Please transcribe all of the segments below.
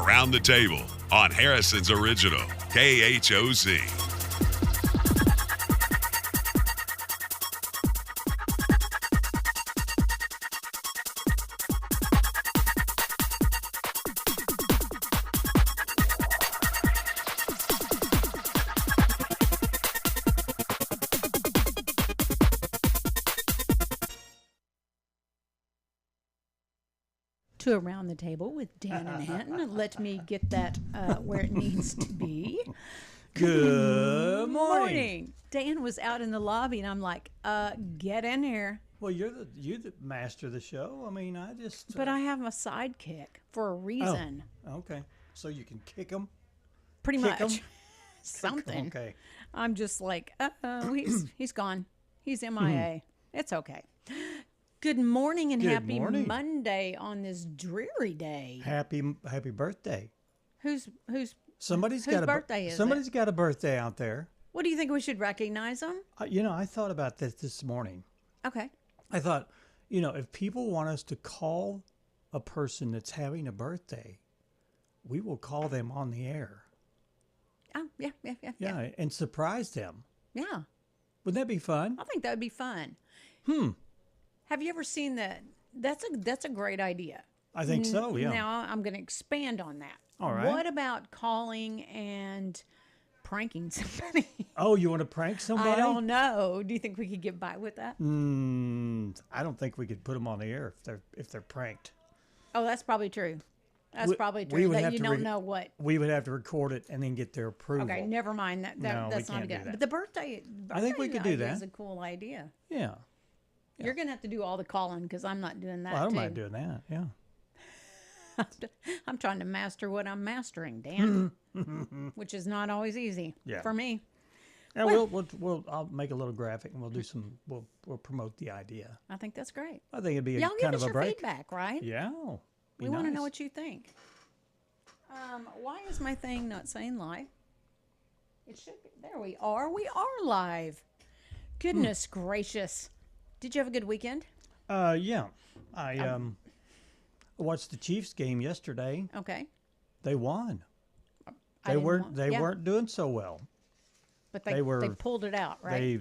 Around the Table on Harrison's Original, KHOC. To Around the Table with Dan and Hinton. Let me get that where it needs to be. Good morning. Dan was out in the lobby, and I'm like, get in here. Well, you're the master of the show. I mean, I just. But I have a sidekick for a reason. Oh, okay. So you can kick them. Pretty kick much. 'em? Something. Okay. I'm just like, he's gone. He's MIA. It's okay. Good morning and Good happy morning. Monday on this dreary day. Happy birthday. Whose Somebody's whose got birthday is somebody's got a birthday out there. What do you think, we should recognize them? I thought about this morning. Okay. I thought, if people want us to call a person that's having a birthday, we will call them on the air. Oh, yeah. Yeah, and surprise them. Yeah. Wouldn't that be fun? I think that would be fun. Have you ever seen that? That's a great idea. I think so, yeah. Now I'm going to expand on that. All right. What about calling and pranking somebody? Oh, you want to prank somebody? I don't know. Do you think we could get by with that? I don't think we could put them on the air if they're pranked. Oh, that's probably true. That's probably true. That you don't know what. We would have to record it and then get their approval. Okay, never mind. That's not can't do good. that. But the birthday I think we could do idea that. is a cool idea. Yeah. You're going to have to do all the calling because I'm not doing that Well, I don't too. mind doing that. Yeah. I'm trying to master what I'm mastering, Dan, which is not always easy for me. And I'll make a little graphic and we'll promote the idea. I think that's great. I think it'd be Y'all give kind us of a your break. feedback, right? Yeah. We want to know what you think. Why is my thing not saying live? It should be. There we are. We are live. Goodness gracious. Did you have a good weekend? Yeah. I watched the Chiefs game yesterday. Okay. They won. I They didn't weren't doing so well. But they pulled it out, right?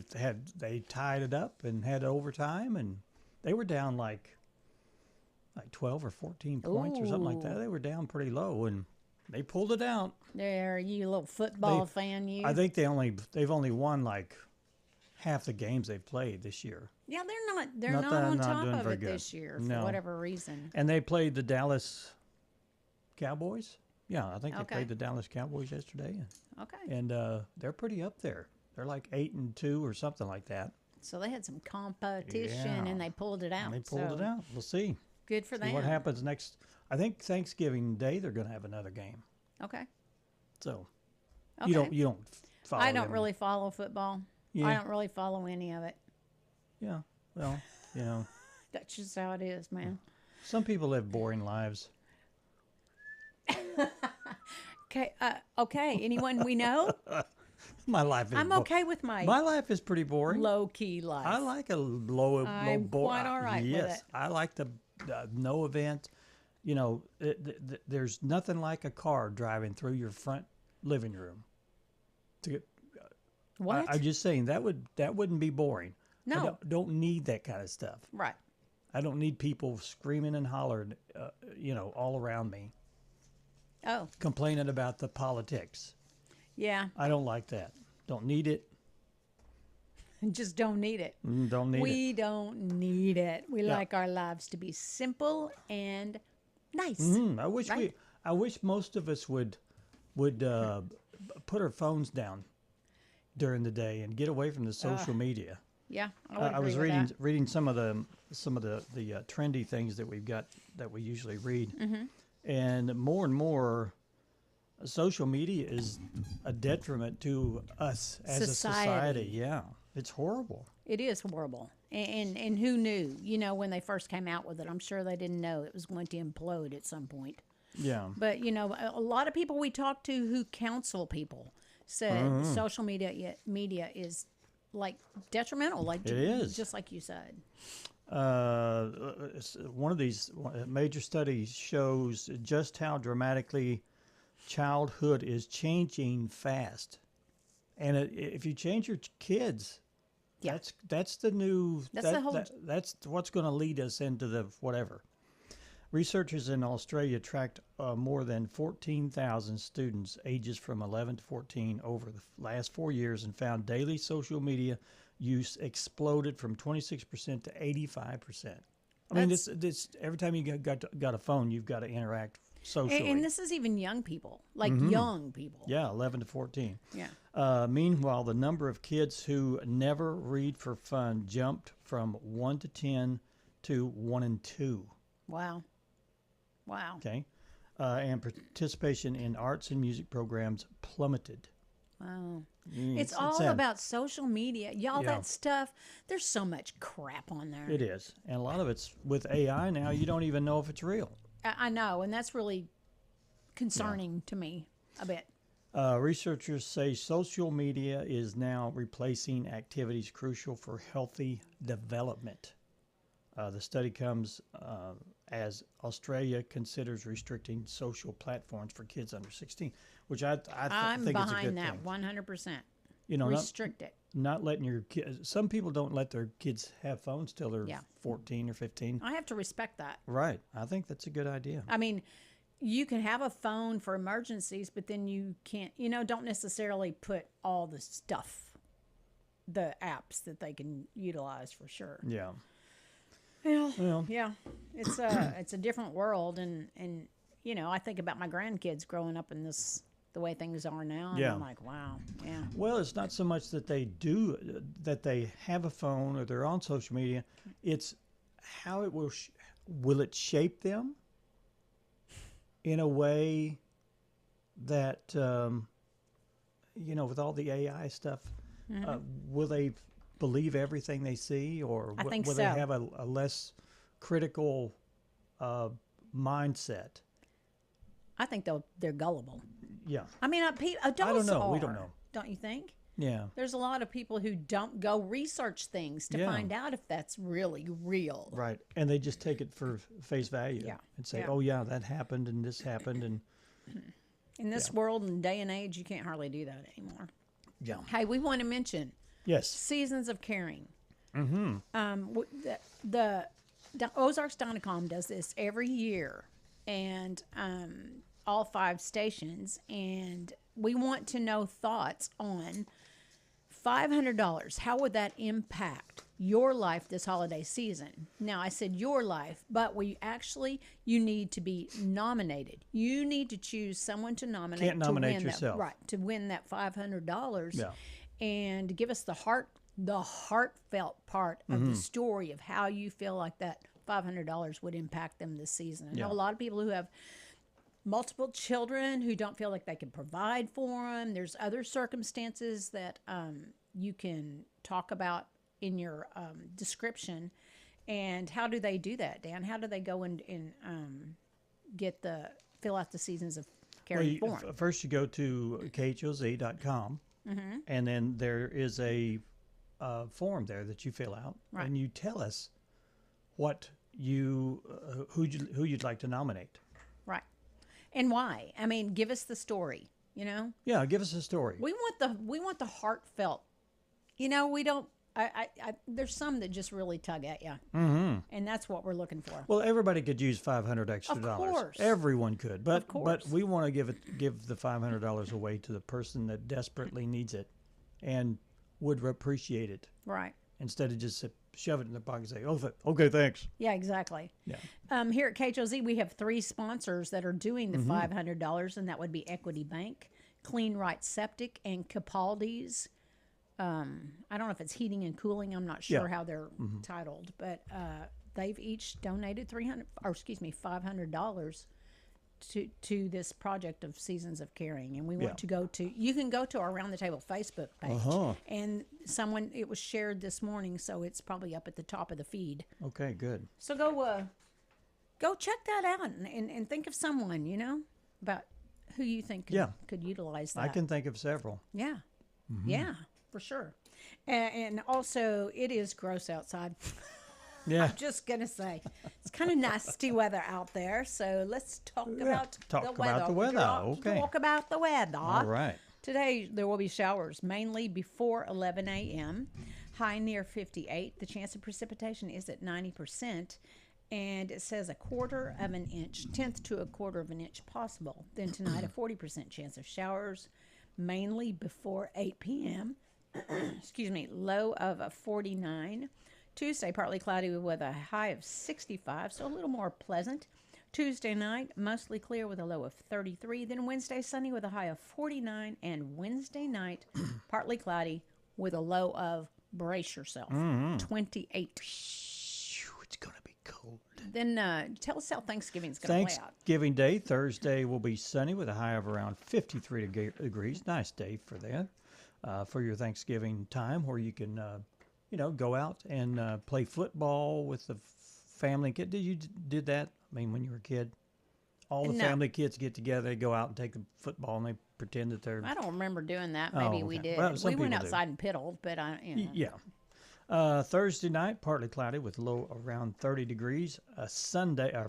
They tied it up and had overtime, and they were down like 12 or 14 points or something like that. They were down pretty low, and they pulled it out. There, you little football fan, you. I think they've only won like half the games they've played this year. Yeah, they're not on top doing of very it good. this year for No. whatever reason. And they played the Dallas Cowboys. Yeah, I think they Okay. played the Dallas Cowboys yesterday. Okay. And they're pretty up there. They're like 8-2 or something like that. So they had some competition Yeah. and they pulled it out. And they pulled it out. We'll see. Good for See them. what happens next. I think Thanksgiving Day they're going to have another game. Okay. So Okay. you don't follow. I don't them. really follow football. Yeah. I don't really follow any of it. Yeah. Well, That's just how it is, man. some people live boring lives. Okay. Okay. Anyone we know? My life is. I'm okay with my life is pretty boring. low key life. I like a low I'm quite all right with Yes, it. I like the no event. There's nothing like a car driving through your front living room. What? I'm just saying that wouldn't be boring. No. I don't need that kind of stuff. Right. I don't need people screaming and hollering, all around me, Oh, complaining about the politics. yeah. I don't like that. Don't need it. Just don't need it. Don't need it. We don't need it. We Yeah. like our lives to be simple and nice. I wish most of us would put our phones down during the day and get away from the social media. Yeah, I would I was agree with that. reading some of the trendy things that we've got that we usually read, and more social media is a detriment to us as a society. Yeah, it's horrible. It is horrible. And who knew? When they first came out with it, I'm sure they didn't know it was going to implode at some point. Yeah. But, a lot of people we talk to who counsel people said social media is like detrimental, like It is. just like you said. One of these major studies shows just how dramatically childhood is changing fast, and if you change your kids, Yeah. that's the new that's what's going to lead us into the whatever. Researchers in Australia tracked more than 14,000 students ages from 11 to 14 over the last 4 years and found daily social media use exploded from 26% to 85%. I mean, this every time you got a phone, you've got to interact socially. And this is even young people, like young people. Yeah, 11 to 14. Yeah. Meanwhile, the number of kids who never read for fun jumped from 1 to 10 to 1 and 2. Wow. Wow. Okay. And participation in arts and music programs plummeted. Wow. Mm, It's all sad. about social media. Y'all, Yeah. that stuff, there's so much crap on there. It is. And a lot of it's with AI now, you don't even know if it's real. I know, and that's really concerning to me a bit. Researchers say social media is now replacing activities crucial for healthy development. The study comes as Australia considers restricting social platforms for kids under 16, which I I'm think is a behind good that thing. 100%. You know, Restrict it. not letting your kids. Some people don't let their kids have phones till they're Yeah. 14 or 15. I have to respect that. Right. I think that's a good idea. I mean, you can have a phone for emergencies, but then you can't, don't necessarily put all the stuff, the apps that they can utilize for sure. Yeah. Well, yeah, it's a different world, and I think about my grandkids growing up in the way things are now, and Yeah. I'm like, wow, yeah, Well, it's not so much that they have a phone or they're on social media. It's how it will it shape them in a way that with all the AI stuff, will they believe everything they see, or I think will so. they have a less critical mindset? I think they're gullible. Yeah, I mean, adults I don't know. are, We don't know. Don't you think? yeah. There's a lot of people who don't go research things to Yeah. find out if that's really real. Right, and they just take it for face value Yeah. and say, Yeah. "Oh yeah, that happened and this happened," and In this world and day and age, you can't hardly do that anymore. yeah. Hey, we want to mention Yes. Seasons of Caring. Mm-hmm. The Ozarks.com does this every year, and all 5 stations, and we want to know thoughts on $500. How would that impact your life this holiday season? Now, I said your life, but you need to be nominated. You need to choose someone to nominate. Can't nominate to win yourself. to win that $500. Yeah. And give us the heartfelt part of the story of how you feel like that $500 would impact them this season. I know a lot of people who have multiple children who don't feel like they can provide for them. There's other circumstances that you can talk about in your description. And how do they do that, Dan? How do they go and fill out the Seasons of Caring form? First, you go to khoz.com, and then there is a form there that you fill out, Right. and you tell us what who you'd like to nominate. Right. And why? I mean, give us the story, Yeah, give us a story. We want the heartfelt. We don't. There's some that just really tug at you, and that's what we're looking for. Well, everybody could use $500 extra Of dollars. course. Everyone could, but course. we want to give the $500 away to the person that desperately needs it, and would appreciate it Right. instead of just shove it in their pocket and say, "Oh, okay, thanks." Yeah, exactly. Yeah. Here at KHOZ, we have 3 sponsors that are doing the $500, and that would be Equity Bank, Clean Right Septic, and Capaldi's. I don't know if it's heating and cooling. I'm not sure Yeah. how they're titled, but they've each donated $500 to this project of Seasons of Caring, and we want to you can go to our Around the Table Facebook page, and it was shared this morning, so it's probably up at the top of the feed. Okay, good. So go check that out and think of someone, about who you think could utilize that. I can think of several. Yeah. Yeah, for sure. And also, it is gross outside. Yeah. I'm just going to say. It's kind of nasty weather out there, so let's talk about Talk the about weather. the weather, okay. Talk about the weather. All right. Today, there will be showers, mainly before 11 a.m., high near 58. The chance of precipitation is at 90%, and it says a quarter of an inch, tenth to a quarter of an inch possible. Then tonight, a 40% chance of showers, mainly before 8 p.m. Excuse me, low of a 49. Tuesday, partly cloudy with a high of 65, so a little more pleasant. Tuesday night, mostly clear with a low of 33. Then Wednesday, sunny with a high of 49. And Wednesday night, partly cloudy with a low of, brace yourself, 28. It's going to be cold. Then tell us how Thanksgiving's going to play out. Thanksgiving Day, Thursday, will be sunny with a high of around 53 degrees. Nice day for that, for your Thanksgiving time, where you can, go out and play football with the family. Did you did that? I mean, when you were a kid, all the family kids get together, they go out and take the football, and they pretend that they're. I don't remember doing that. Maybe we did. Well, we went outside and piddled, but Yeah. Thursday night, partly cloudy with a low around 30 degrees.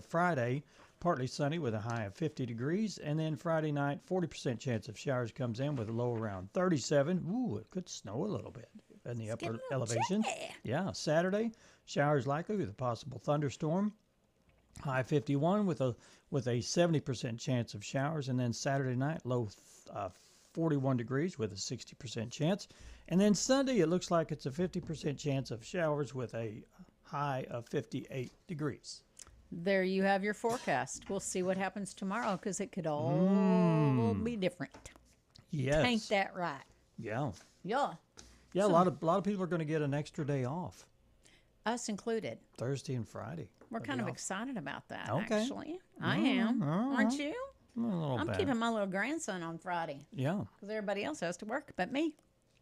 Friday, partly sunny with a high of 50 degrees. And then Friday night, 40% chance of showers comes in with a low around 37. Ooh, it could snow a little bit in the upper elevation. Yeah. Saturday, showers likely with a possible thunderstorm. High 51 with a 70% chance of showers. And then Saturday night, low 41 degrees with a 60% chance. And then Sunday, it looks like it's a 50% chance of showers with a high of 58 degrees. There you have your forecast. We'll see what happens tomorrow, because it could all be different. Yes. Ain't that right? Yeah. Yeah. Yeah, a lot of people are going to get an extra day off. Us included. Thursday and Friday. We're kind of excited about that, Okay. actually. I am. Aren't you? A little I'm bit. keeping my little grandson on Friday, Yeah. because everybody else has to work but me.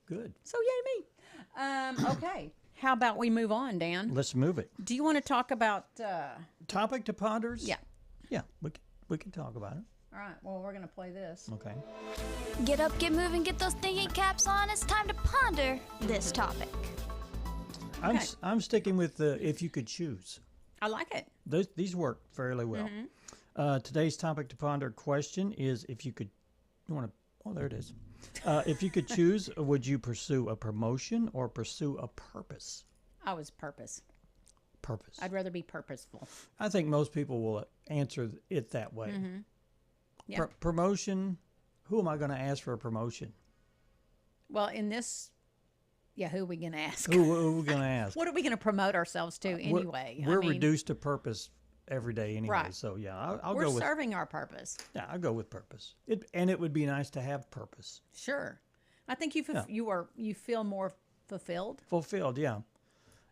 Good. So yay me. Okay. How about we move on, Dan? Let's move it. Do you want to talk about... Topic to ponders? Yeah. Yeah, we can talk about it. All right. Well, we're going to play this. Okay. Get up, get moving, get those thinking caps on. It's time to ponder this topic. I'm sticking with if you could choose. I like it. These work fairly well. Today's topic to ponder question is if you could... there it is. If you could choose, would you pursue a promotion or pursue a purpose? I was purpose. Purpose. I'd rather be purposeful. I think most people will answer it that way. Yeah. Promotion, who am I going to ask for a promotion? Well, in this... Yeah, who are we going to ask? Who are we going to ask? What are we going to promote ourselves to anyway? We're reduced to purpose every day anyway. Right. So, yeah, I'll We're go with... serving our purpose. Yeah, I'll go with purpose. It would be nice to have purpose. Sure. I think you feel more fulfilled. Fulfilled, yeah.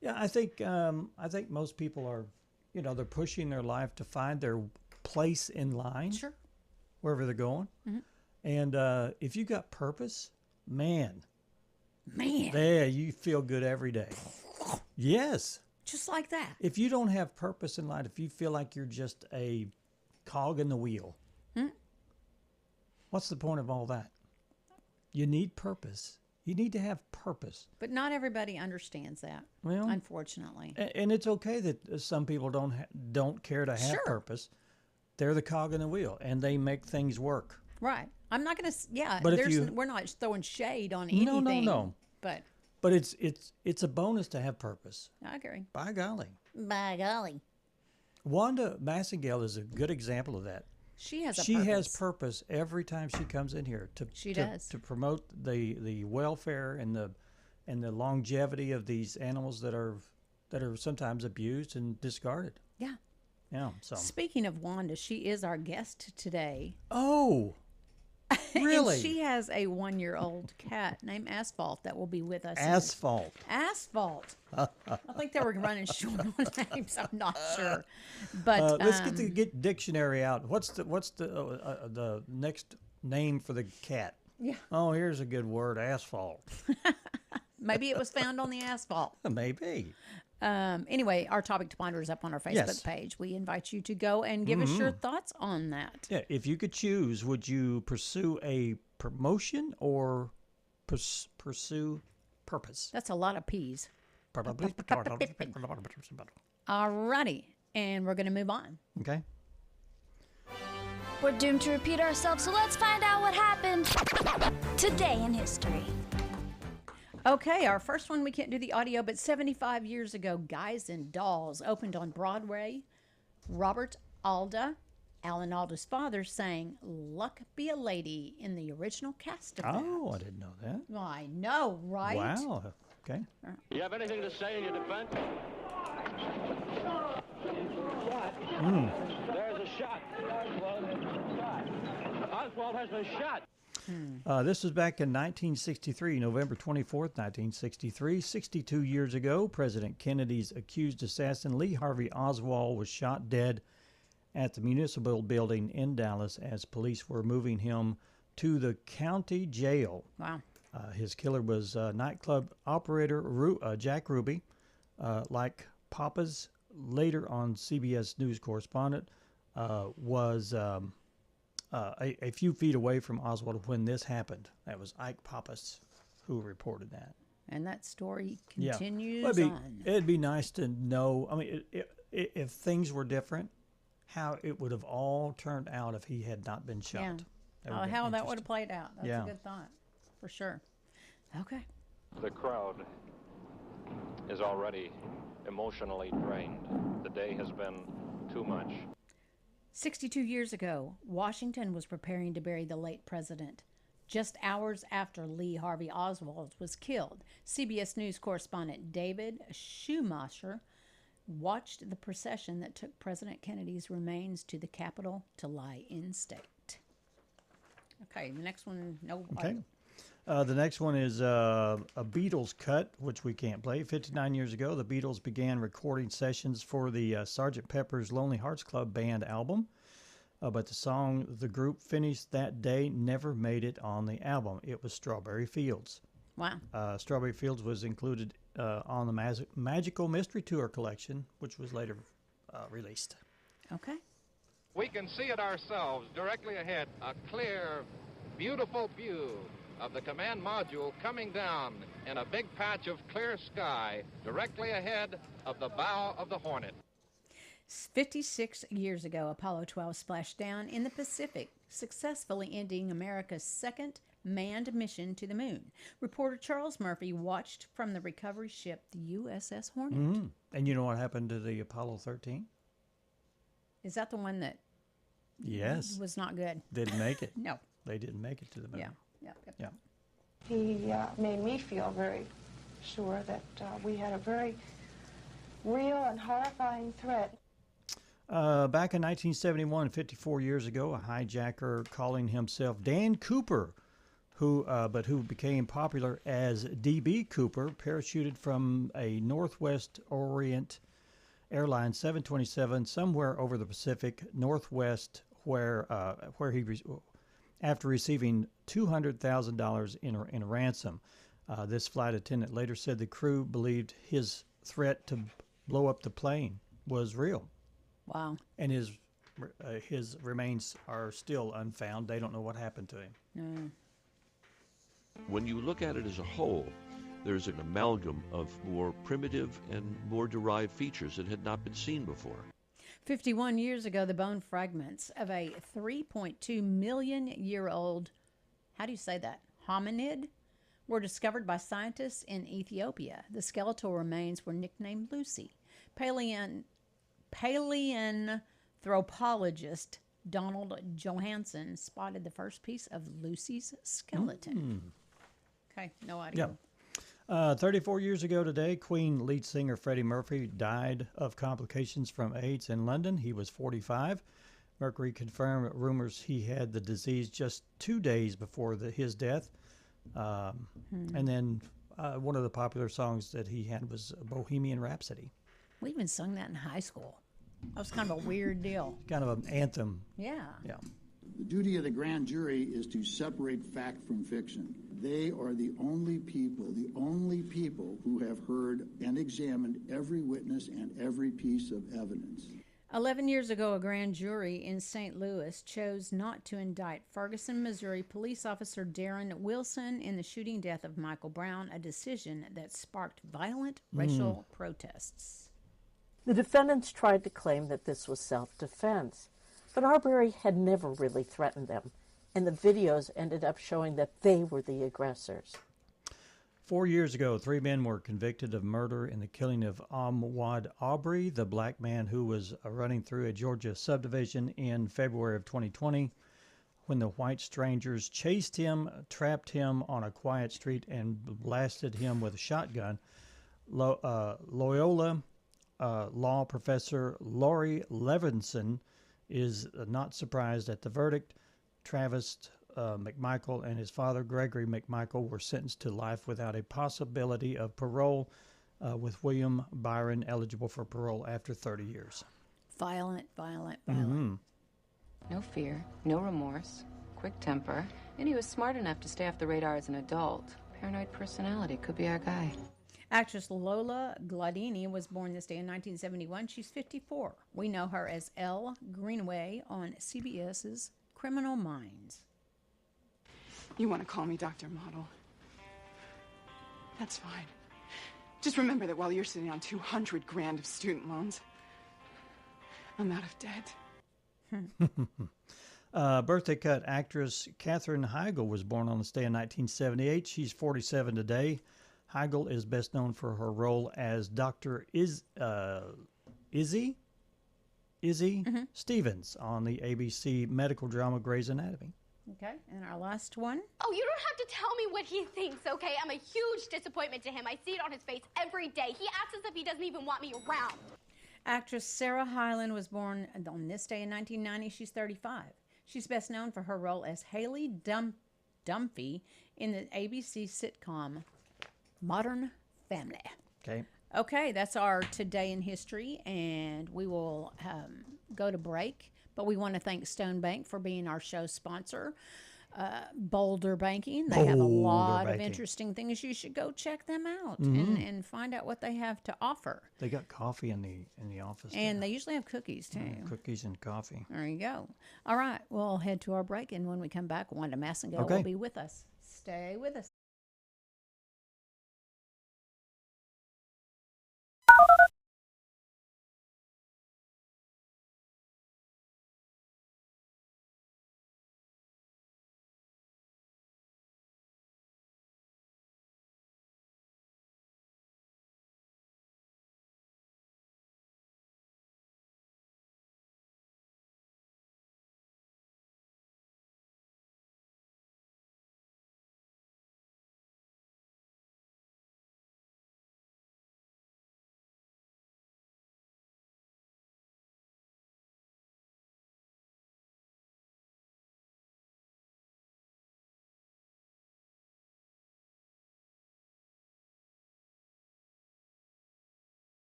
Yeah, I think most people are, they're pushing their life to find their place in line. Sure. Wherever they're going. And if you got purpose, man, there you feel good every day. Yes. Just like that. If you don't have purpose in life, if you feel like you're just a cog in the wheel, what's the point of all that? You need purpose. You need to have purpose. But not everybody understands that, well, unfortunately. And it's okay that some people don't care to have purpose. They're the cog in the wheel, and they make things work. Right. I'm not going to. Yeah. But we're not throwing shade on anything. No. But it's a bonus to have purpose. I agree. By golly. By golly. Wanda Massengale is a good example of that. She has purpose every time she comes in here to promote the welfare and the longevity of these animals that are sometimes abused and discarded. Yeah. Yeah. So speaking of Wanda, she is our guest today. Oh, really? And she has a 1-year-old cat named Asphalt that will be with us. Asphalt. I think they were running short on names. I'm not sure, but let's get the dictionary out. What's the next name for the cat? Yeah. Oh, here's a good word: asphalt. Maybe it was found on the asphalt. Maybe. Anyway, our topic to ponder is up on our Facebook page. We invite you to go and give us your thoughts on that. Yeah, if you could choose, would you pursue a promotion or pursue purpose? That's a lot of P's. Alrighty, and we're going to move on. Okay. We're doomed to repeat ourselves, so let's find out what happened today in history. Okay, our first one, we can't do the audio, but 75 years ago, Guys and Dolls opened on Broadway. Robert Alda, Alan Alda's father, sang Luck Be a Lady in the original cast of that. Oh, I didn't know that. Well, I know, right? Wow. Okay. You have anything to say in your defense? There's a shot. Oswald has been shot. This was back in 1963, November 24th, 1963. 62 years ago, President Kennedy's accused assassin Lee Harvey Oswald was shot dead at the municipal building in Dallas as police were moving him to the county jail. Wow. His killer was nightclub operator Jack Ruby. Like Pappas, later on CBS News correspondent, was a few feet away from Oswald when this happened. That was Ike Pappas who reported that. And that story continues Well, on. it'd be nice to know, I mean, if things were different, how it would have all turned out if he had not been shot. Yeah. How that would have played out. That's a good thought, for sure. Okay. The crowd is already emotionally drained. The day has been too much. 62 years ago, Washington was preparing to bury the late president. Just hours after Lee Harvey Oswald was killed, CBS News correspondent David Schumacher watched the procession that took President Kennedy's remains to the Capitol to lie in state. Okay, the next one, no. Okay. The next one is a Beatles cut, which we can't play. 59 years ago, the Beatles began recording sessions for the Sgt. Pepper's Lonely Hearts Club Band album. But the song the group finished that day never made it on the album. It was Strawberry Fields. Wow. Strawberry Fields was included on the Magical Mystery Tour collection, which was later released. Okay. We can see it ourselves directly ahead, a clear, beautiful view of the command module coming down in a big patch of clear sky directly ahead of the bow of the Hornet. 56 years ago, Apollo 12 splashed down in the Pacific, successfully ending America's second manned mission to the moon. Reporter Charles Murphy watched from the recovery ship, the USS Hornet. Mm-hmm. And you know what happened to the Apollo 13? Is that the one that was not good? Didn't make it. No. They didn't make it to the moon. Yeah. He made me feel very sure that we had a very real and horrifying threat. Back in 1971, 54 years ago, a hijacker calling himself Dan Cooper, who became popular as D.B. Cooper, parachuted from a Northwest Orient Airlines 727 somewhere over the Pacific Northwest, where he after receiving $200,000 in a ransom. This flight attendant later said the crew believed his threat to blow up the plane was real. Wow. And his remains are still unfound. They don't know what happened to him. When you look at it as a whole, there's an amalgam of more primitive and more derived features that had not been seen before. 51 years ago, the bone fragments of a 3.2 million year old, how do you say that, hominid, were discovered by scientists in Ethiopia. The skeletal remains were nicknamed Lucy. Paleoanthropologist Donald Johanson spotted the first piece of Lucy's skeleton. Okay, no idea. Yeah. 34 years ago today, Queen lead singer Freddie Mercury died of complications from AIDS in London. He was 45. Mercury confirmed rumors he had the disease just 2 days before his death. And then one of the popular songs that he had was Bohemian Rhapsody. We even sung that in high school. That was kind of a weird deal. Kind of an anthem. Yeah. Yeah. The duty of the grand jury is to separate fact from fiction. They are the only people who have heard and examined every witness and every piece of evidence. 11 years ago, a grand jury in St. Louis chose not to indict Ferguson, Missouri police officer Darren Wilson in the shooting death of Michael Brown, a decision that sparked violent racial protests. The defendants tried to claim that this was self-defense, but Arbery had never really threatened them, and the videos ended up showing that they were the aggressors. 4 years ago, 3 men were convicted of murder in the killing of Ahmaud Arbery, the black man who was running through a Georgia subdivision in February of 2020 when the white strangers chased him, trapped him on a quiet street, and blasted him with a shotgun. Loyola law professor Laurie Levinson is not surprised at the verdict. Travis McMichael and his father, Gregory McMichael, were sentenced to life without a possibility of parole, with William Byron eligible for parole after 30 years. Violent, violent, violent. Mm-hmm. No fear, no remorse, quick temper, and he was smart enough to stay off the radar as an adult. Paranoid personality could be our guy. Actress Lola Gladini was born this day in 1971. She's 54. We know her as Elle Greenaway on CBS's Criminal Minds. You want to call me Dr. Model? That's fine. Just remember that while you're sitting on $200,000 of student loans, I'm out of debt. Birthday cut actress Katherine Heigl was born on this day in 1978. She's 47 today. Heigl is best known for her role as Dr. Izzy Stevens on the ABC medical drama Grey's Anatomy. Okay, and our last one. Oh, you don't have to tell me what he thinks, okay? I'm a huge disappointment to him. I see it on his face every day. He acts as if he doesn't even want me around. Actress Sarah Hyland was born on this day in 1990. She's 35. She's best known for her role as Haley Dunphy in the ABC sitcom Modern Family. Okay, that's our Today in History, and we will go to break. But we want to thank Stone Bank for being our show sponsor. Boulder Banking. They have a lot of interesting things. You should go check them out and find out what they have to offer. They got coffee in the office. And they usually have cookies, too. Cookies and coffee. There you go. All right, we'll head to our break, and when we come back, Wanda Massengale will be with us. Stay with us.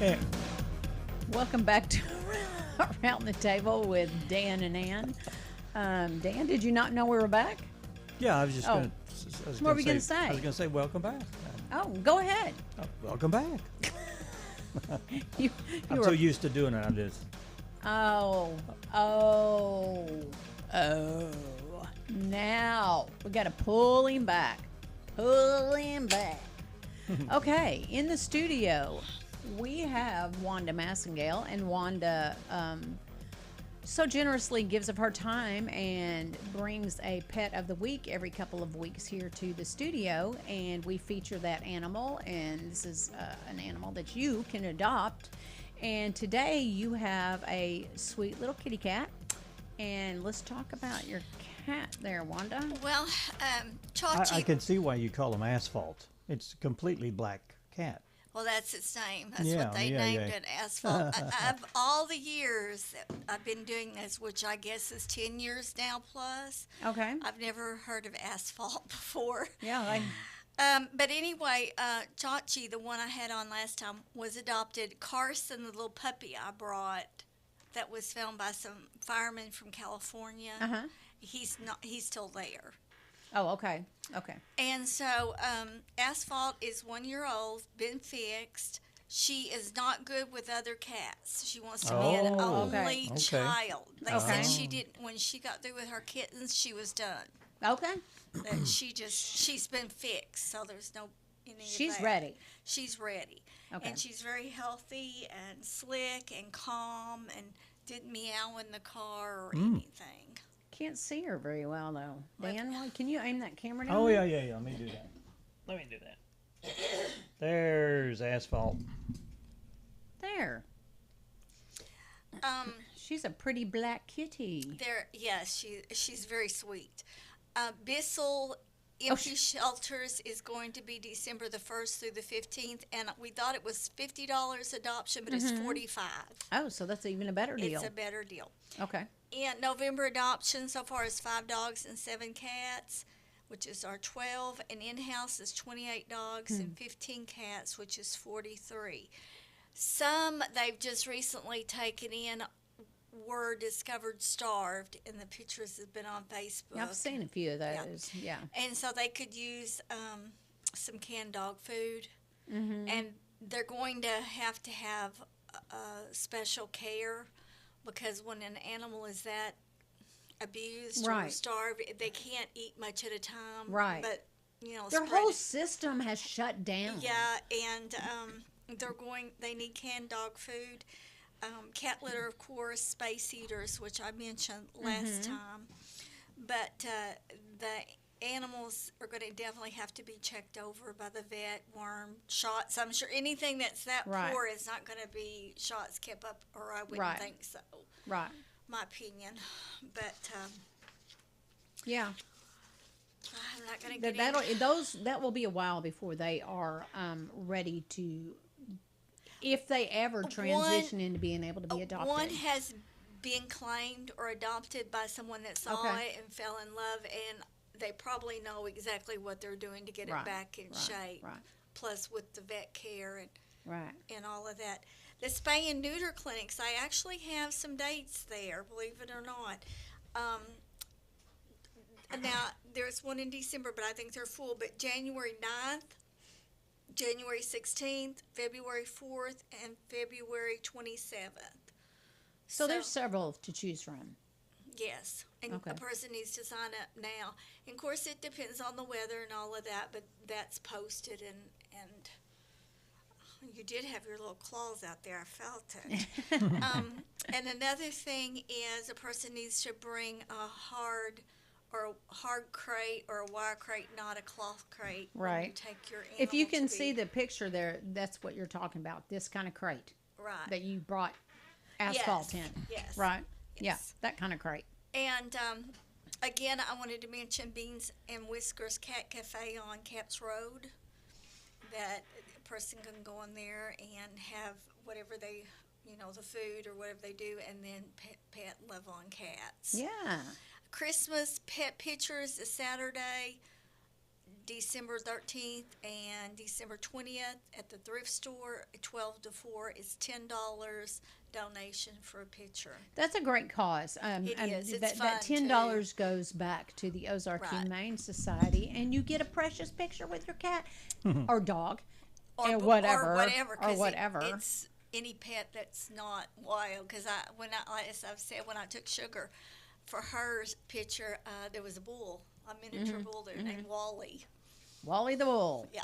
Eh, Welcome back to Around the Table with Dan and Ann. Dan, did you not know we were back? yeah, I was just Oh. going What were we gonna say? I was going to say welcome back. Oh, go ahead. Welcome back. You I'm were- so used to doing it. I'm just. Oh. Now we got to pull him back. Pull him back. Okay, in the studio, we have Wanda Massengale, and Wanda so generously gives of her time and brings a pet of the week every couple of weeks here to the studio, and we feature that animal, and this is an animal that you can adopt. And today you have a sweet little kitty cat, and let's talk about your cat there, Wanda. Well, Chachi. I can see why you call him Asphalt. It's a completely black cat. Well, that's its name. That's Yeah, what they yeah, named yeah. it, Asphalt. Of all the years that I've been doing this, which I guess is 10 years now plus, Okay. I've never heard of Asphalt before. Yeah. But anyway, Chachi, the one I had on last time, was adopted. Carson, the little puppy I brought, that was found by some firemen from California. Uh-huh. He's still there. Oh, okay. Okay. And so Asphalt is 1 year old, been fixed. She is not good with other cats. She wants to be an Oh, only okay. child. They Okay. said she didn't. When she got through with her kittens, she was done. Okay. That she's been fixed, so there's no any of She's that. ready. She's ready. Okay. And she's very healthy and slick and calm and didn't meow in the car or anything. Can't see her very well though. Dan, can you aim that camera down? Oh, there? yeah. Let me do that. There's Asphalt. There. She's a pretty black kitty. Yes, she's very sweet. Bissell Empty Shelters is going to be December the 1st through the 15th, and we thought it was $50 adoption, but it's $45. Oh, so that's even a better deal. It's a better deal. Okay. And November adoption so far is 5 dogs and 7 cats, which is our 12, and in-house is 28 dogs and 15 cats, which is 43. Some they've just recently taken in were discovered starved, and the pictures have been on Facebook. I've seen a few of those. Yeah. And so they could use some canned dog food, and they're going to have special care, because when an animal is that abused or Right. starved, they can't eat much at a time. Right. But Their spread whole it. system has shut down. Yeah, and they need canned dog food. Cat litter, of course, space eaters, which I mentioned last time. But the animals are going to definitely have to be checked over by the vet, worm shots. I'm sure anything that's that Right. poor is not going to be shots kept up, or I wouldn't Right. think so. Right. My opinion. But Yeah. I'm not going to get That will be a while before they are ready to, if they ever transition into being able to be adopted. One has been claimed or adopted by someone that saw Okay. it and fell in love, and they probably know exactly what they're doing to get Right, it back in right, shape. right. Plus with the vet care Right. and all of that. The spay and neuter clinics, I actually have some dates there, believe it or not. Now, there's one in December, but I think they're full. But January 9th, January 16th, February 4th, and February 27th. So there's several to choose from. Yes, and Okay. a person needs to sign up now. And of course, it depends on the weather and all of that, but that's posted, and you did have your little claws out there. I felt it. And another thing is a person needs to bring a hard crate or a wire crate, not a cloth crate. When you Right. take your If you animal can to see be- the picture there, that's what you're talking about. This kind of crate Right. that you brought asphalt Yes, in. yes, Right? yes. Yeah, that kind of crate. And again, I wanted to mention Beans and Whiskers Cat Cafe on Caps Road. That a person can go in there and have whatever they, the food or whatever they do, and then pet love on cats. Yeah. Christmas Pet Pictures is Saturday, December 13th and December 20th at the thrift store, 12 to 4 is $10 donation for a picture. That's a great cause. It is. It's that fun, $10 goes back to the Ozark Humane Society, and you get a precious picture with your cat or dog or whatever. Or whatever. It, it's any pet that's not wild. Because as I've said, when I took Sugar for her picture, there was a bull, a miniature bull there named Wally. Wally the bull. Yeah.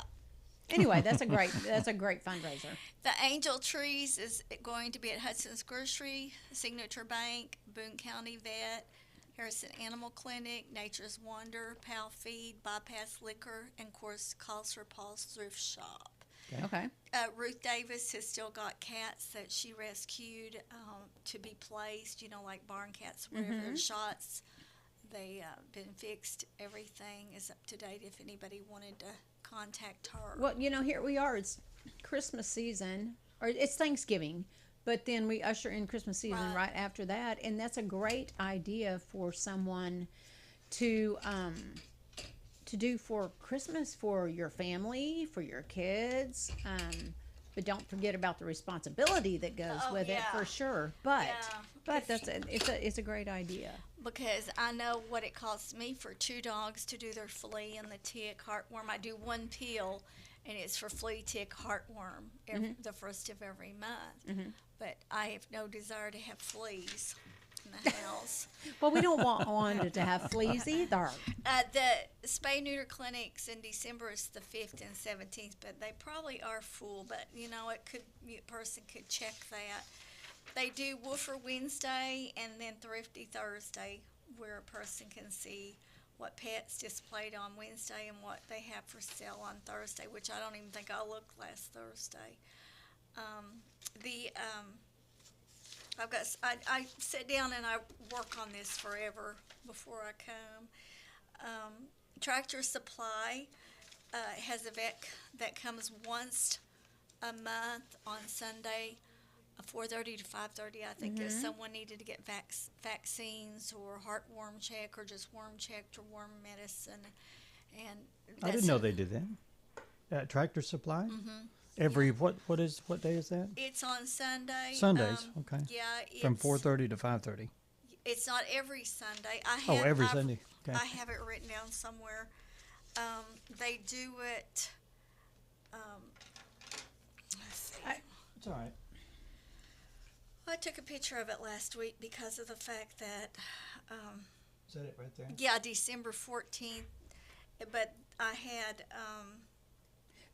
Anyway, that's a great fundraiser. The Angel Trees is going to be at Hudson's Grocery, Signature Bank, Boone County Vet, Harrison Animal Clinic, Nature's Wonder, Pal Feed, Bypass Liquor, and of course Calls for Paul's Thrift Shop. Okay. Ruth Davis has still got cats that she rescued to be placed, like barn cats, wherever there's shots. They been fixed. Everything is up to date if anybody wanted to contact her. Well, here we are. It's Christmas season, or it's Thanksgiving, but then we usher in Christmas season right after that, and that's a great idea for someone to do for Christmas for your family, for your kids. But don't forget about the responsibility that goes with it for sure. But it's a great idea. Because I know what it costs me for 2 dogs to do their flea and the tick, heartworm. I do 1 pill, and it's for flea, tick, heartworm the first of every month. But I have no desire to have fleas in the house. Well, we don't want Wanda to have fleas either. The spay-neuter clinics in December is the 5th and 17th, but they probably are full. But, a person could check that. They do Woofer Wednesday and then Thrifty Thursday, where a person can see what pets displayed on Wednesday and what they have for sale on Thursday, which I don't even think I looked last Thursday. I sit down and I work on this forever before I come. Tractor Supply has a vet that comes once a month on Sunday, 4:30 to 5:30. I think if someone needed to get vaccines or heartworm check or just worm checked or worm medicine. And I didn't know they did that. At Tractor Supply? Every what day is that? It's on Sunday. Sundays, okay. Yeah, from 4:30 to 5:30. It's not every Sunday. Every Sunday. Okay. I have it written down somewhere. They do it. Let's see. It's all right. I took a picture of it last week because of the fact that. Is that it right there? Yeah, December 14th. But I had.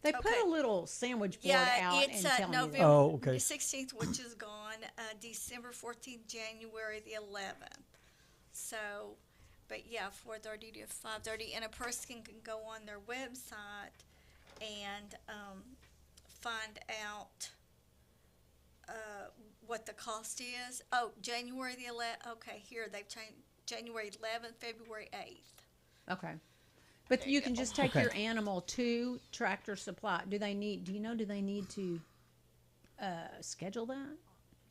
They put a little sandwich board out it's and tell November 16th, which is gone. December 14th, January the 11th. So, but yeah, 4:30 to 5:30, and a person can go on their website and find out what the cost is. Oh, January the 11th. Okay, here they've changed January 11th, February 8th. Okay. But you can just take your animal to Tractor Supply. Do they need to schedule that?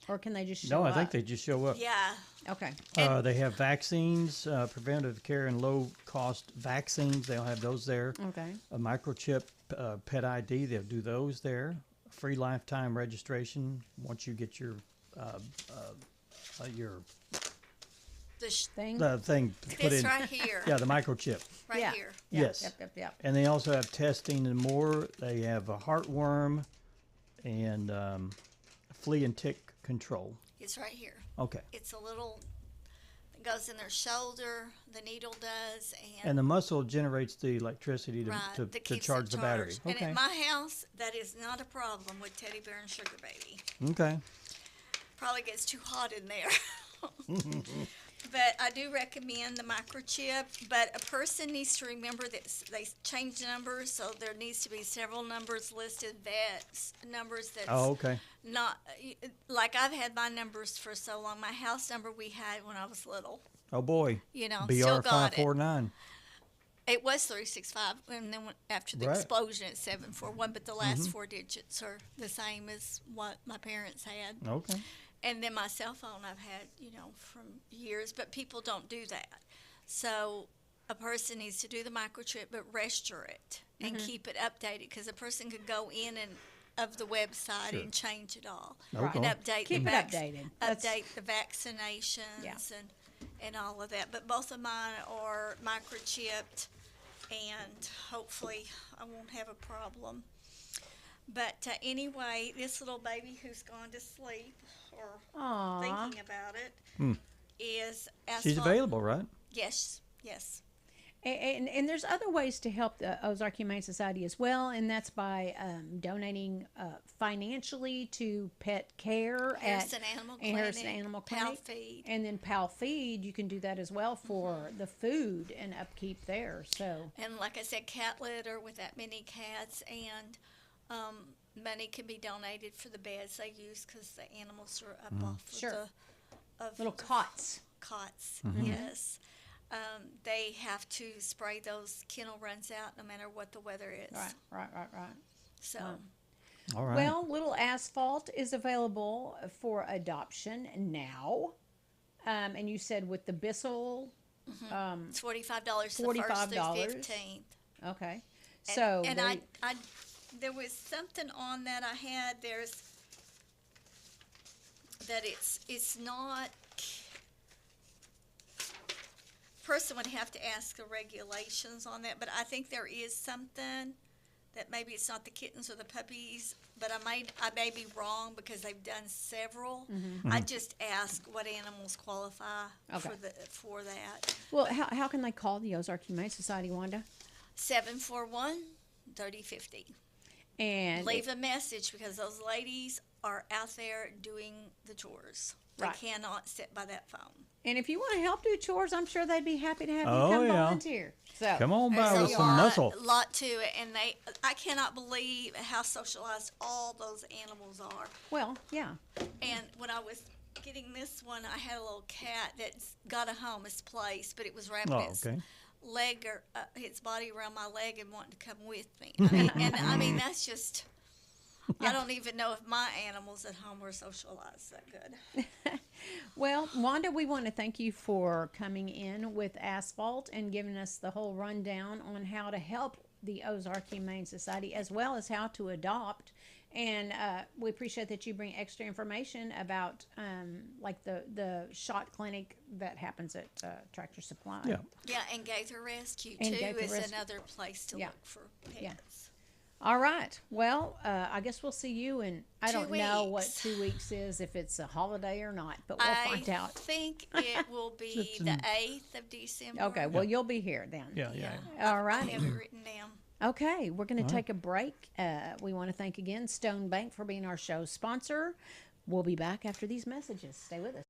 Or can they just show up? No, I think they just show up. Yeah. Okay. They have vaccines, preventative care and low-cost vaccines. They'll have those there. Okay. A microchip, pet ID, they'll do those there. Free lifetime registration once you get your thing. The thing put in. right here. Yeah, the microchip. Right here. Yes. Yep. And they also have testing and more. They have a heartworm and flea and tick control. It's right here. Okay. It's a little. It goes in their shoulder. The needle does, and the muscle generates the electricity to keeps charge the battery. And Okay. at my house, that is not a problem with Teddy Bear and Sugar Baby. Okay. Probably gets too hot in there. But I do recommend the microchip. But a person needs to remember that they change numbers, so there needs to be several numbers listed. That's numbers that's not like I've had my numbers for so long. My house number we had when I was little. Oh boy. Still got BR549. It was 365, and then after the explosion, it's 741. But the last 4 digits are the same as what my parents had. Okay. And then my cell phone I've had, from years, but people don't do that. So a person needs to do the microchip, but register it and keep it updated, because a person could go in and of the website and change it all and update Keep it updated. Update the vaccinations and all of that. But both of mine are microchipped, and hopefully I won't have a problem. But anyway, this little baby who's gone to sleep or thinking about it is Asphalt. She's available, right? Yes. And there's other ways to help the Ozark Humane Society as well, and that's by donating financially to pet care Harrison Animal Clinic, Harrison Animal Clinic, Pal Feed. And then Pal Feed, you can do that as well for the food and upkeep there. So, and like I said, cat litter with that many cats, and money can be donated for the beds they use, because the animals are up off of little cots. Yes. They have to spray those kennel runs out no matter what the weather is. Right. So, all right. Well, little Asphalt is available for adoption now. And you said with the Bissell, it's $45 the 1st through 15th. Okay. And I there was something on that I had. There's that it's not. Person would have to ask the regulations on that, but I think there is something that maybe it's not the kittens or the puppies, but I may be wrong, because they've done several. I just ask what animals qualify for that. Well, how can they call the Ozark Humane Society, Wanda? 741-3050. And leave a message, because those ladies are out there doing the chores. They cannot sit by that phone. And if you want to help do chores, I'm sure they'd be happy to have you come volunteer. So come on by with some muscle. A lot to it, and I cannot believe how socialized all those animals are. Well, yeah. And when I was getting this one, I had a little cat that's got a home, its place, but it was wrapping its leg or its body around my leg and wanting to come with me. I mean, that's just. I don't even know if my animals at home were socialized that good. Well, Wanda, we want to thank you for coming in with Asphalt and giving us the whole rundown on how to help the Ozark Humane Society, as well as how to adopt. And we appreciate that you bring extra information about like the shot clinic that happens at Tractor Supply. Yeah, and Gaither Rescue, too, is another place to look for pets. Yeah. All right. Well, I guess we'll see you in, I don't know what 2 weeks is, if it's a holiday or not, but we'll find out. I think it will be the 8th of December. Okay. Well, you'll be here then. Yeah. All right. I have it written down. Okay. We're going to take a break. We want to thank again Stone Bank for being our show sponsor. We'll be back after these messages. Stay with us.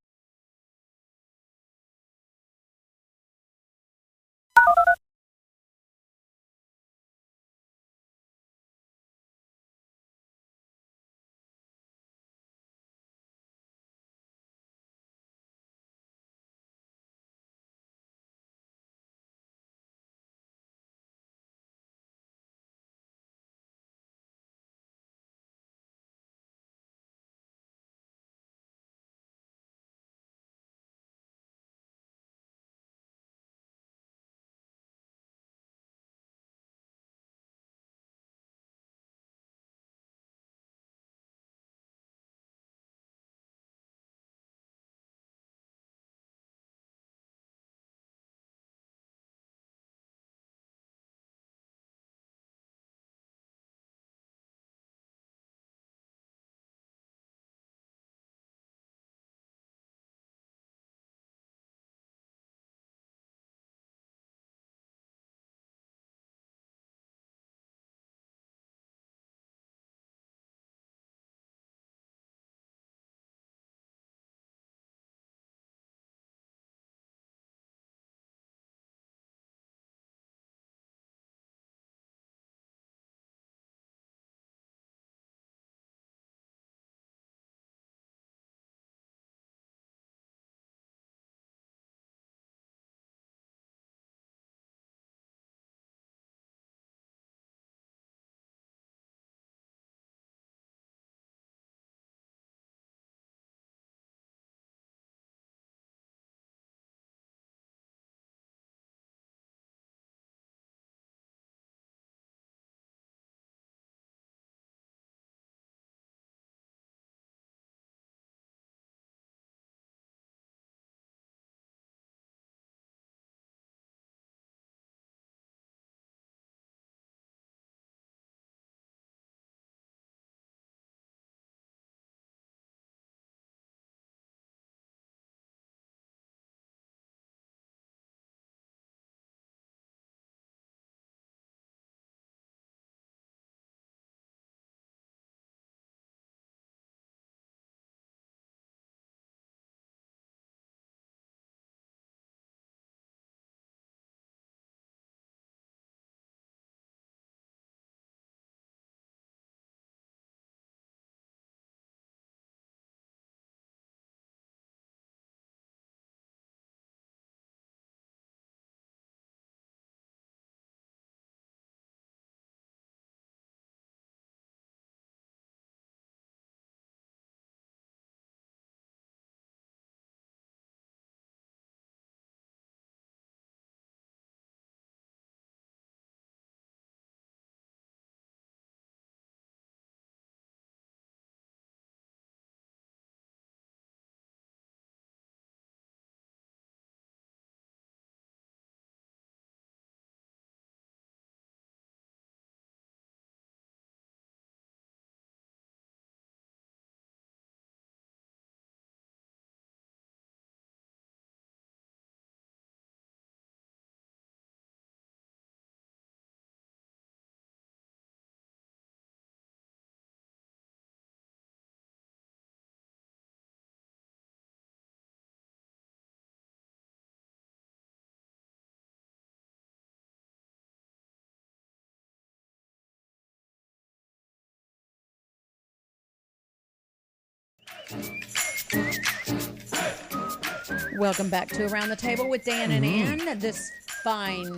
Welcome back to Around the Table with Dan and Ann. This fine,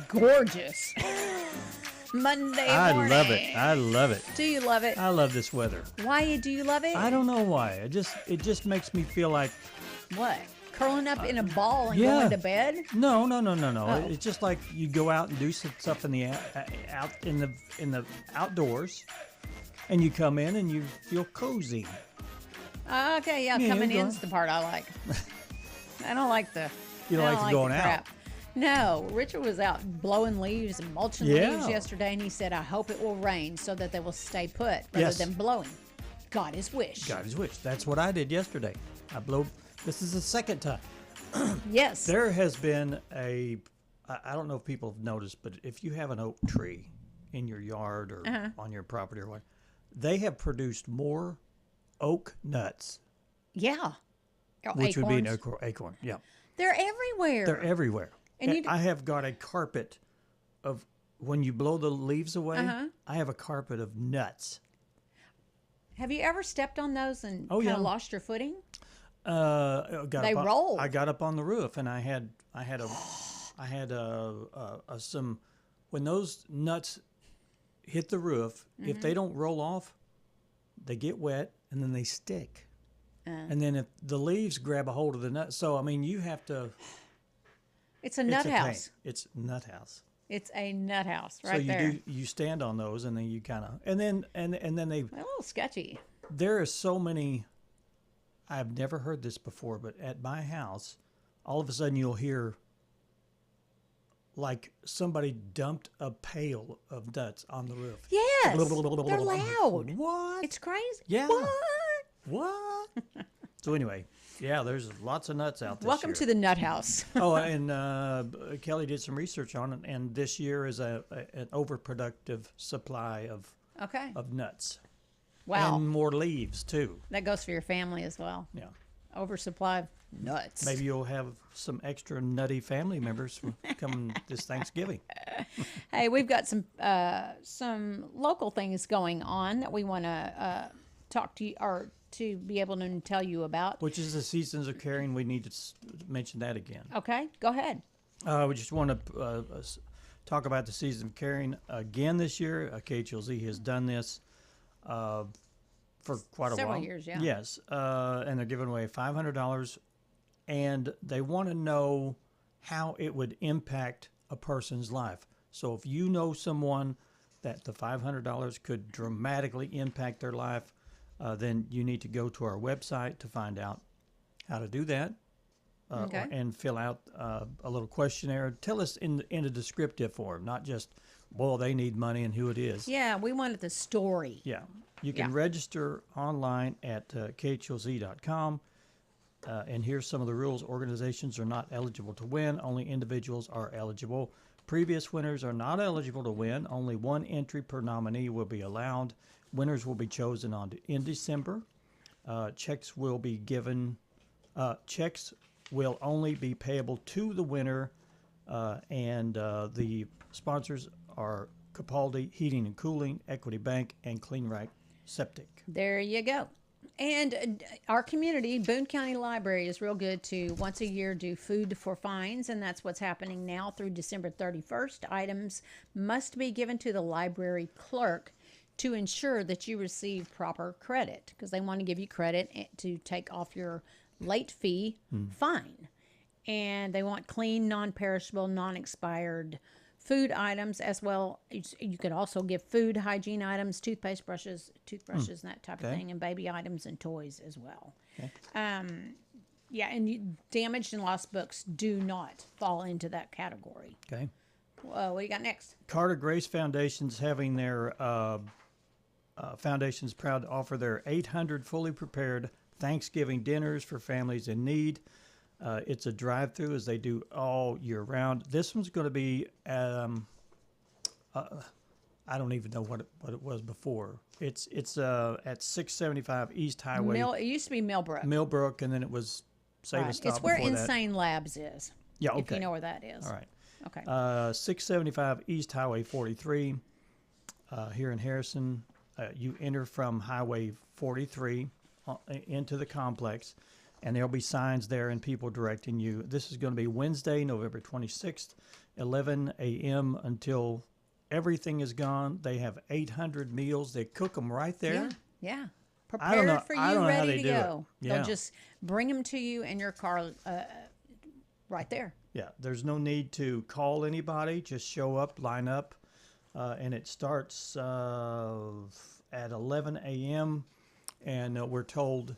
gorgeous Monday morning. I love it. I love it. Do you love it? I love this weather. Why do you love it? I don't know why. It just makes me feel like what? Curling up in a ball and yeah. going to bed? No. Oh. It's just like you go out and do some stuff in the outdoors, and you come in and you feel cozy. Okay, yeah, coming in's the part I like. I don't like the. You don't like going out. No, Richard was out blowing leaves and mulching Yeah. leaves yesterday, and he said, "I hope it will rain so that they will stay put rather than blowing." God his wish. God his wish. That's what I did yesterday. I blew. This is the second time. Yes. There has been I don't know if people have noticed, but if you have an oak tree in your yard or on your property or what, they have produced more oak nuts. Yeah. Which would be an acorn. Yeah. They're everywhere. They're everywhere. And I have got a carpet of, when you blow the leaves away, I have a carpet of nuts. Have you ever stepped on those and Oh, kind yeah. of lost your footing? They rolled. I got up on the roof and I had some, when those nuts hit the roof, if they don't roll off, they get wet and then they stick. And then if the leaves grab a hold of the nut, so I mean you have to. It's a nut house. It's nut house. It's a nut house right so there. you stand on those and then you kind of and then they. A little sketchy. There are so many. I've never heard this before, but at my house, all of a sudden you'll hear like somebody dumped a pail of nuts on the roof. Yes, they're loud. What? It's crazy. Yeah. What? So anyway, yeah, there's lots of nuts out there. Welcome to the nut house. Oh, and Kelly did some research on it, and this year is an overproductive supply of nuts. Wow. And more leaves too. That goes for your family as well. Yeah. Oversupply of nuts. Maybe you'll have some extra nutty family members coming this Thanksgiving. Hey, we've got some local things going on that we want to talk to you or to be able to tell you about. Which is the Seasons of Caring. We need to mention that again. Okay, go ahead. We just want to talk about the Season of Caring again this year. KHLZ has done this for quite a while. Several years, yeah. Yes, and they're giving away $500, and they want to know how it would impact a person's life. So if you know someone that the $500 could dramatically impact their life, then you need to go to our website to find out how to do that. And fill out a little questionnaire. Tell us in a descriptive form, not just, well, they need money and who it is. Yeah, we wanted the story. Yeah. You can register online at khlz.com. And here's some of the rules. Organizations are not eligible to win. Only individuals are eligible. Previous winners are not eligible to win. Only one entry per nominee will be allowed. Winners will be chosen in December. Checks will be given. Checks will only be payable to the winner, and the sponsors are Capaldi Heating and Cooling, Equity Bank, and Clean Right Septic. There you go. And our community, Boone County Library, is real good to once a year do food for fines, and that's what's happening now through December 31st. Items must be given to the library clerk to ensure that you receive proper credit, because they want to give you credit to take off your late fee fine. And they want clean, non-perishable, non-expired food items as well. You could also give food hygiene items, toothbrushes and that type of thing, and baby items and toys as well. Yeah, and damaged and lost books do not fall into that category. Okay. What do you got next? Carter Grace Foundation's having their foundation's proud to offer their 800 fully prepared Thanksgiving dinners for families in need. It's a drive-through, as they do all year round. This one's going to be, I don't even know what it was before. It's at 675 East Highway. It used to be Millbrook. Millbrook, and then it was Save a Stop. It's where before Insane Labs is. Yeah, okay. If you know where that is. All right. Okay. 675 East Highway 43 here in Harrison. You enter from Highway 43 into the complex, and there'll be signs there and people directing you. This is going to be Wednesday, November 26th, 11 a.m. until everything is gone. They have 800 meals. They cook them right there. Yeah. I don't know- Prepared for I you, don't know how ready they to do it. go. Yeah. They'll just bring them to you in your car right there. Yeah, there's no need to call anybody. Just show up, line up, and it starts at 11 a.m. And we're told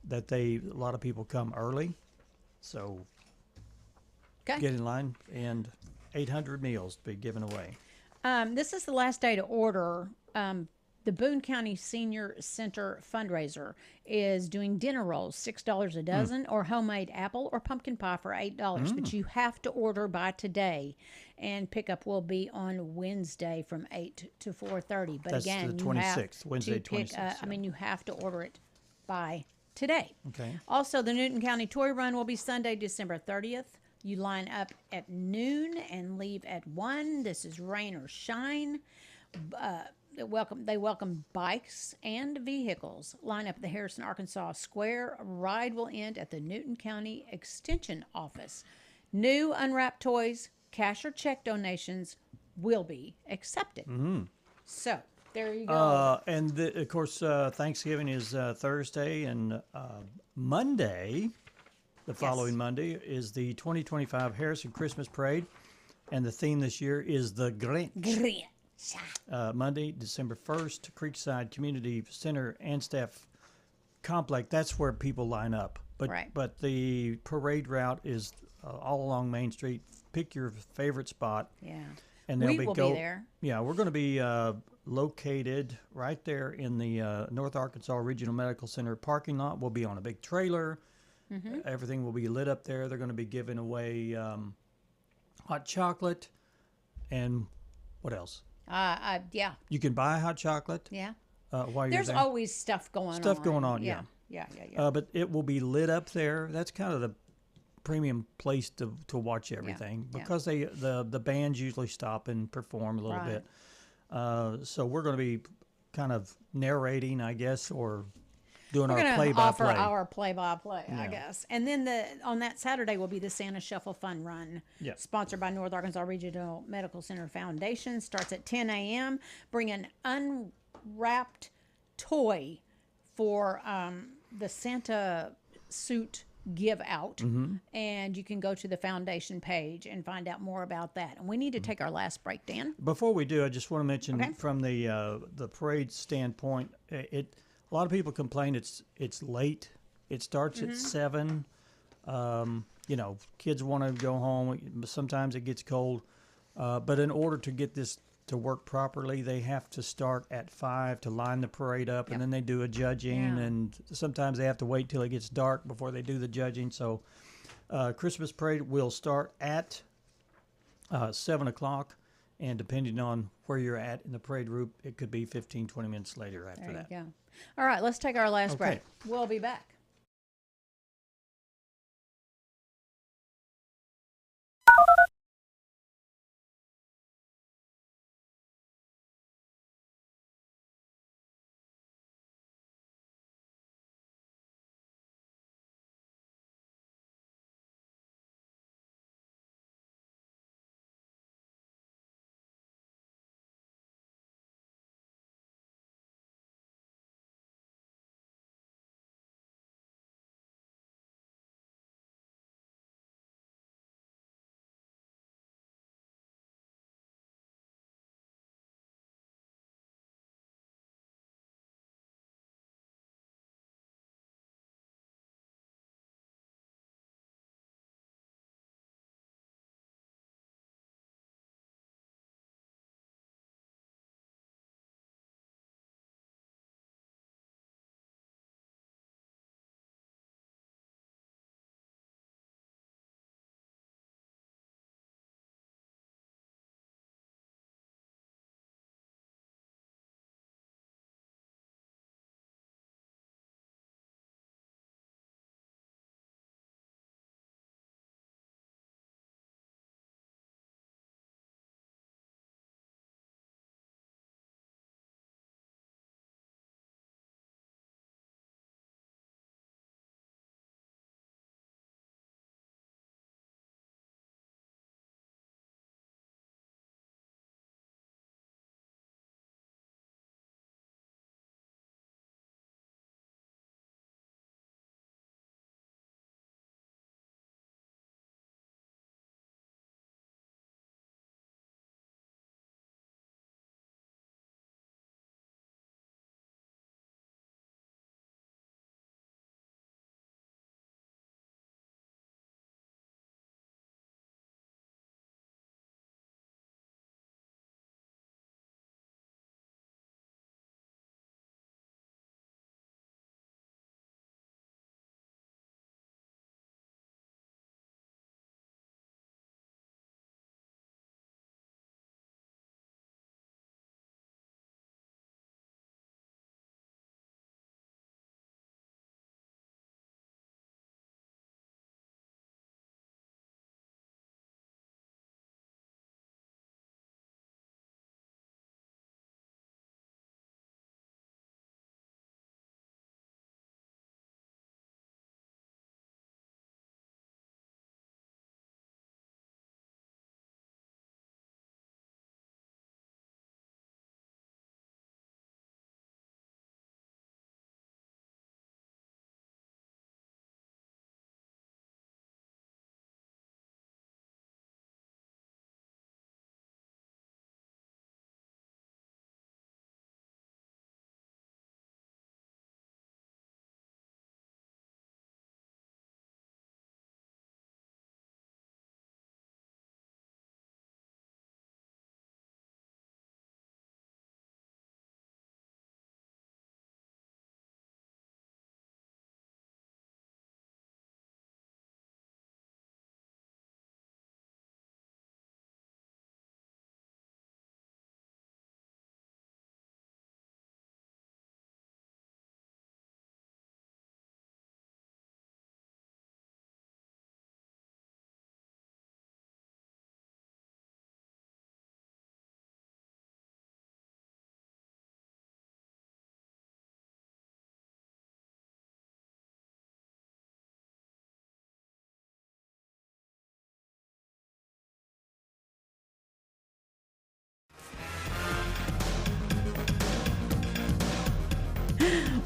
that a lot of people come early, so get in line. And 800 meals to be given away. This is the last day to order. The Boone County Senior Center fundraiser is doing dinner rolls, $6 a dozen, or homemade apple or pumpkin pie for $8. But you have to order by today, and pickup will be on Wednesday from 8 to 4:30. But That's again, the you have 26th, Wednesday, to pick. 26th, I mean, you have to order it by today. Okay. Also, the Newton County Toy Run will be Sunday, December 30th. You line up at noon and leave at 1. This is rain or shine. They welcome bikes and vehicles. Line up at the Harrison, Arkansas Square. Ride will end at the Newton County Extension Office. New unwrapped toys, cash or check donations will be accepted. So there you go. And of course, Thanksgiving is Thursday, and Monday, the following Monday, is the 2025 Harrison Christmas Parade, and the theme this year is the Grinch. Monday, December 1st, Creekside Community Center and Staff Complex. That's where people line up. But the parade route is all along Main Street. Pick your favorite spot. Yeah. And we will be there. Yeah, we're going to be located right there in the North Arkansas Regional Medical Center parking lot. We'll be on a big trailer. Everything will be lit up there. They're going to be giving away hot chocolate and what else? Yeah. You can buy hot chocolate. Yeah. While you're There's there. always stuff going on. Stuff going on, Yeah. But it will be lit up there. That's kind of the premium place to watch everything because the bands usually stop and perform a little bit. So we're going to be kind of narrating, I guess, or doing our play-by-play. Offer our play-by-play, I guess. And then on that Saturday will be the Santa Shuffle Fun Run, sponsored by North Arkansas Regional Medical Center Foundation. Starts at 10 a.m. Bring an unwrapped toy for the Santa suit give out, and you can go to the foundation page and find out more about that. And we need to take our last break, Dan. Before we do, I just want to mention from the parade standpoint, a lot of people complain it's late. It starts at 7. Kids want to go home. Sometimes it gets cold. But in order to get this to work properly, they have to start at 5 to line the parade up, and then they do a judging, and sometimes they have to wait till it gets dark before they do the judging. So Christmas parade will start at 7 o'clock, and depending on where you're at in the parade route, it could be 15, 20 minutes later after that. There you go. All right, let's take our last break. We'll be back.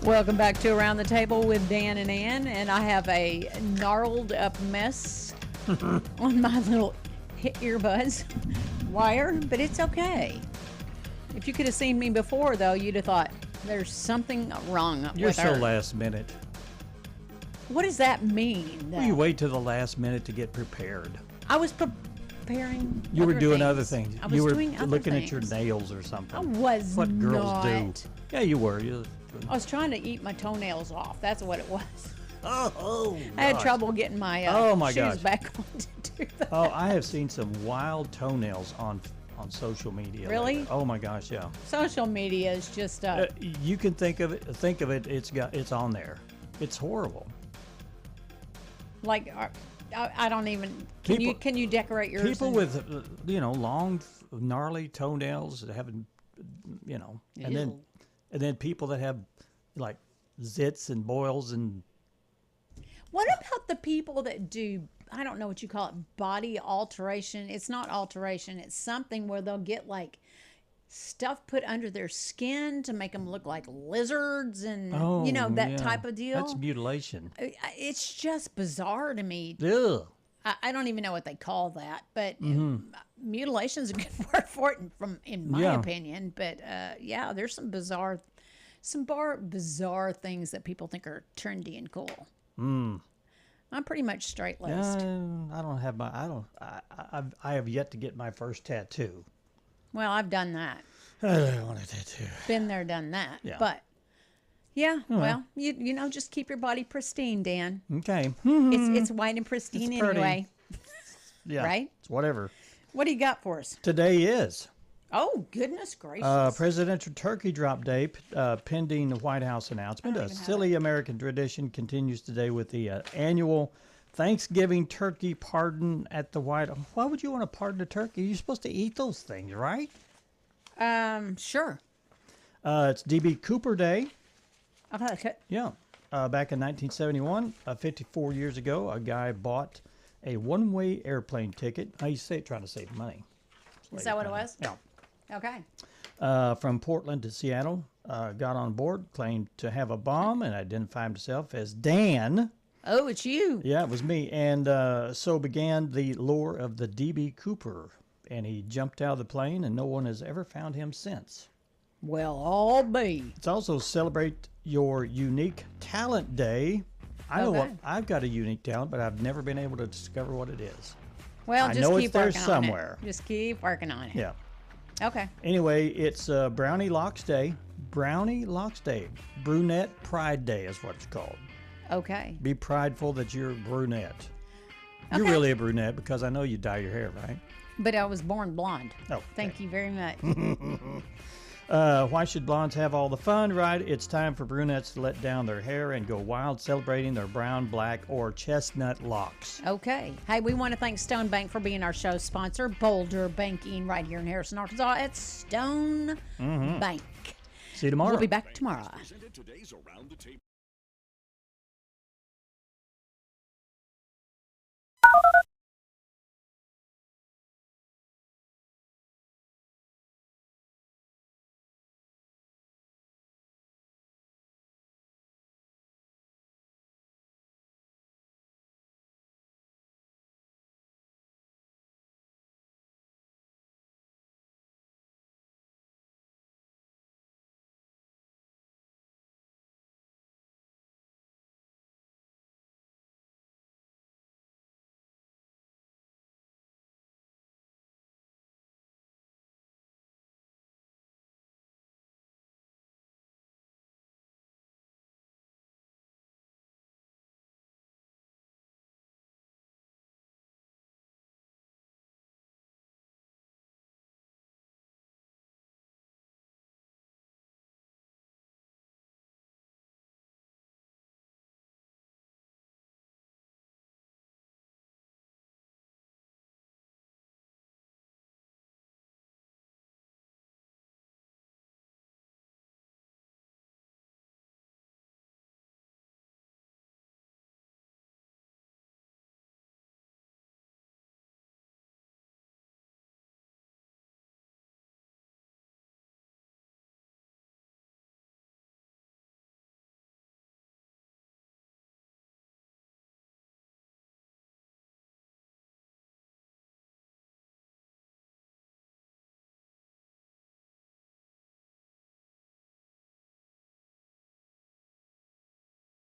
Welcome back to Around the Table with Dan and Ann, and I have a gnarled up mess on my little earbuds wire, but it's okay. If you could have seen me before, though, you'd have thought there's something wrong You're with so her. last minute. What does that mean? Well, you wait till the last minute to get prepared. I was preparing. You were doing other things. things. I was You were doing other looking things. at your nails or something. I was What girls not. do. Yeah, you were. I was trying to eat my toenails off. That's what it was. Oh, I had gosh. trouble getting my my shoes gosh. back on to do that. Oh, I have seen some wild toenails on social media. Really? lately. Oh my gosh, yeah. Social media is just You can think of it. It's on there. It's horrible. like I don't even. Can you decorate yours? People with long, gnarly toenails that haven't, and then people that have like zits and boils and. What about the people that do? I don't know what you call it. Body alteration. It's not alteration. It's something where they'll get like stuff put under their skin to make them look like lizards and that type of deal. That's mutilation. It's just bizarre to me. Ugh. I don't even know what they call that, but mutilation is a good word for it, in my opinion. But there's some bizarre things that people think are trendy and cool. I'm pretty much straight-laced. I have yet to get my first tattoo. Well, I've done that. I don't want a tattoo. Been there, done that. Yeah. But well, you just keep your body pristine, Dan. Okay. It's white and pristine It's pretty. anyway. Yeah. Right? It's whatever. What do you got for us? Today is Oh, goodness gracious. Presidential Turkey Drop Day, pending the White House announcement. A silly American tradition continues today with the annual Thanksgiving turkey pardon at the White House. Why would you want to pardon a turkey? You're supposed to eat those things, right? Sure. It's D.B. Cooper Day. Okay. Yeah. Back in 1971, 54 years ago, a guy bought a one-way airplane ticket. I used to say trying to save money. Is that what it was? Yeah. Okay. From Portland to Seattle, got on board, claimed to have a bomb, and identified himself as Dan. Oh, it's you. Yeah, it was me. And so began the lore of the D.B. Cooper. And he jumped out of the plane, and no one has ever found him since. Well, I'll be. It's also Celebrate Your Unique Talent Day. I know what I've got a unique talent, but I've never been able to discover what it is. Well, just know keep it's there working somewhere. on it. Just keep working on it. Yeah. Okay. Anyway, it's Brownie Locks Day. Brownie Locks Day. Brunette Pride Day is what it's called. Okay. Be prideful that you're brunette. You're Okay. really a brunette because I know you dye your hair, right? But I was born blonde. Oh, Thank you very much. Why should blondes have all the fun? Right, it's time for brunettes to let down their hair and go wild, celebrating their brown, black, or chestnut locks. Okay. Hey, we want to thank Stone Bank for being our show sponsor. Boulder Banking right here in Harrison, Arkansas at Stone Bank. See you tomorrow. We'll be back tomorrow.